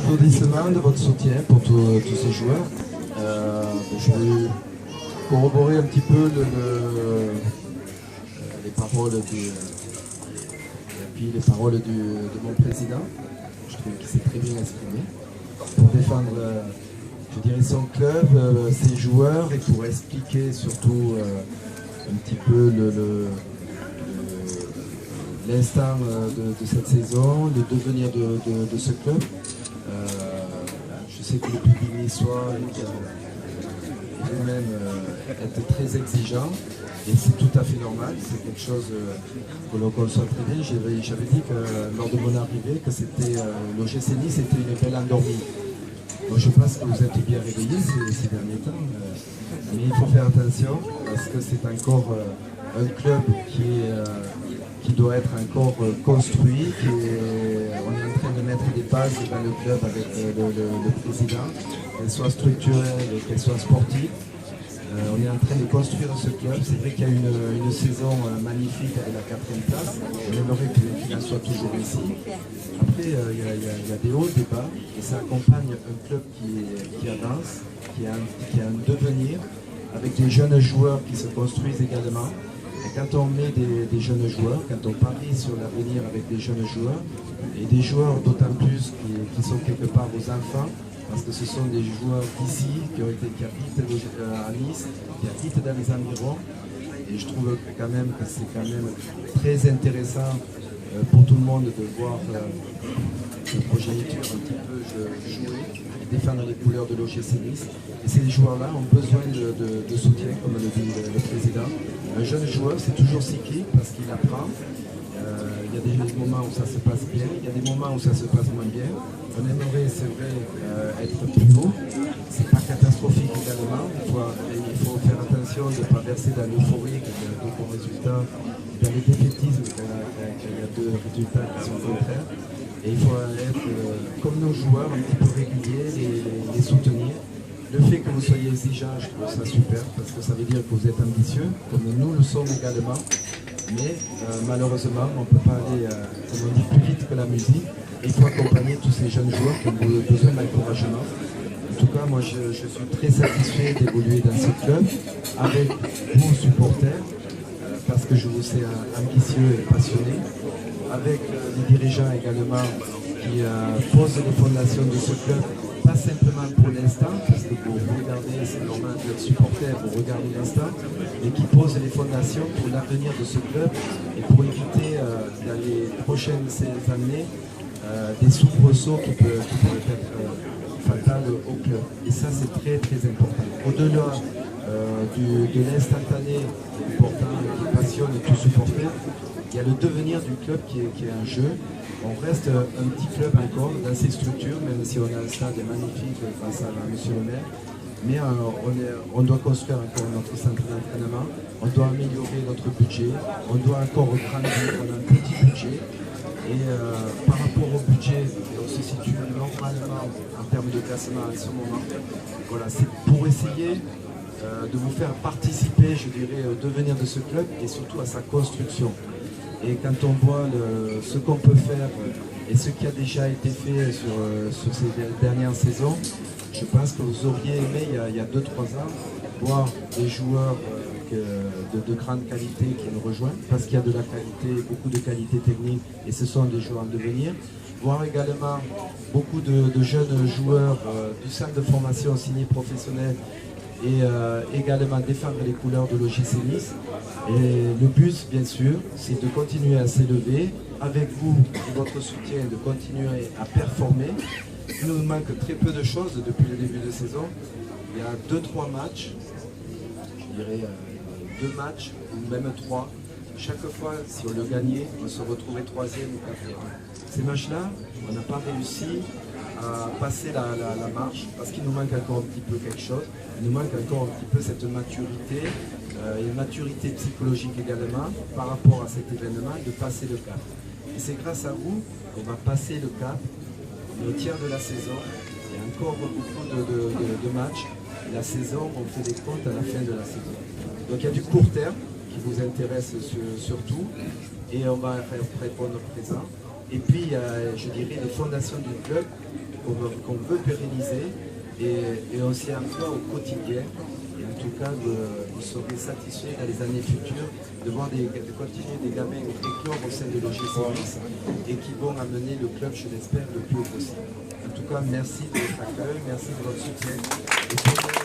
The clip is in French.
applaudissements de votre soutien pour tous ces joueurs. Je vais corroborer un petit peu les paroles les paroles de mon président. Je trouve qu'il s'est très bien exprimé pour défendre, je dirais, son club, ses joueurs, et pour expliquer surtout un petit peu l'instant de cette saison, le devenir de ce club. Je sais que le public niçois est lui-même très exigeant, et c'est tout à fait normal, c'est quelque chose que l'on conçoit très bien. J'avais dit que lors de mon arrivée que l'OGC Nice était une belle endormie. Moi, je pense que vous êtes bien réveillés ces derniers temps, mais il faut faire attention parce que c'est encore un club qui doit être encore construit. On est en train de mettre des bases dans le club avec le président, qu'elles soient structurelles et qu'elles soient sportives. On est en train de construire ce club. C'est vrai qu'il y a une saison magnifique avec la 4e place. On aimerait qu'il en soit toujours ici. Après, il y a des hauts, des bas, et ça accompagne un club qui avance, qui a un devenir, avec des jeunes joueurs qui se construisent également. Et quand on met des jeunes joueurs, quand on parie sur l'avenir avec des jeunes joueurs, et des joueurs d'autant plus qui sont quelque part aux enfants, parce que ce sont des joueurs d'ici, qui habitent à Nice, qui habitent dans les environs. Et je trouve quand même que c'est quand même très intéressant pour tout le monde de voir le progéniture un petit peu jouer, défendre les couleurs de l'OGC Nice. Et ces joueurs-là ont besoin de soutien, comme le dit le président. Un jeune joueur, c'est toujours cyclique parce qu'il apprend. Il y a des moments où ça se passe bien, il y a des moments où ça se passe moins bien. On aimerait, c'est vrai, être plus haut. C'est pas catastrophique également. Il faut faire attention de ne pas verser dans l'euphorie quand il y a de bons résultats, dans le défaitisme quand il y a deux résultats qui sont contraires. Et il faut être, comme nos joueurs, un petit peu réguliers, les soutenir. Le fait que vous soyez exigeants, je trouve ça super, parce que ça veut dire que vous êtes ambitieux, comme nous le sommes également. Mais malheureusement, on ne peut pas aller, comme on dit, plus vite que la musique. Et il faut accompagner tous ces jeunes joueurs qui ont besoin d'encouragement. En tout cas, moi, je suis très satisfait d'évoluer dans ce club avec vous, supporters, parce que je vous sais ambitieux et passionné, avec les dirigeants également qui posent les fondations de ce club, pas simplement pour l'instant, parce que vous regardez, c'est normal d'être supporter, vous regardez l'instant, mais qui posent les fondations pour l'avenir de ce club et pour éviter dans les prochaines années des soubresauts qui peuvent être fatals au club. Et ça, c'est très très important. Au-delà de l'instantané important qui passionne tout supporter, il y a le devenir du club qui est un jeu. On reste un petit club encore dans ses structures, même si on a un stade magnifique face à monsieur le maire. Mais on doit construire encore notre centre d'entraînement, on doit améliorer notre budget, on doit encore grandir, on a un petit budget. Et par rapport au budget, on se situe normalement en termes de classement en ce moment. Voilà, c'est pour essayer de vous faire participer, je dirais, au devenir de ce club et surtout à sa construction. Et quand on voit ce qu'on peut faire et ce qui a déjà été fait sur ces dernières saisons, je pense que vous auriez aimé, il y a 2-3 ans, voir des joueurs de grande qualité qui nous rejoignent, parce qu'il y a de la qualité, beaucoup de qualité technique, et ce sont des joueurs en devenir. Voir également beaucoup de jeunes joueurs du centre de formation signés professionnels, et également défendre les couleurs de l'OGC Nice. Et le but, bien sûr, c'est de continuer à s'élever, avec vous et votre soutien, de continuer à performer. Il nous manque très peu de choses depuis le début de saison. Il y a 2-3 matchs, je dirais 2 matchs, ou même 3. Chaque fois, si on le gagnait, on se retrouvait 3e ou 4e. Ces matchs-là, on n'a pas réussi à passer la marche, parce qu'il nous manque encore un petit peu quelque chose. Il nous manque encore un petit peu cette maturité, une maturité psychologique également, par rapport à cet événement, de passer le cap. Et c'est grâce à vous qu'on va passer le cap. On est au tiers de la saison, il y a encore beaucoup de matchs. La saison, on fait des comptes à la fin de la saison. Donc il y a du court terme qui vous intéresse surtout, et on va répondre présent. Et puis, je dirais, les fondations du club qu'on veut pérenniser et aussi un peu au quotidien. Et en tout cas, vous serez satisfait dans les années futures de voir de continuer des gamins éclore au sein de l'OGC et qui vont amener le club, je l'espère, le plus haut possible. En tout cas, merci de votre accueil, merci de votre soutien.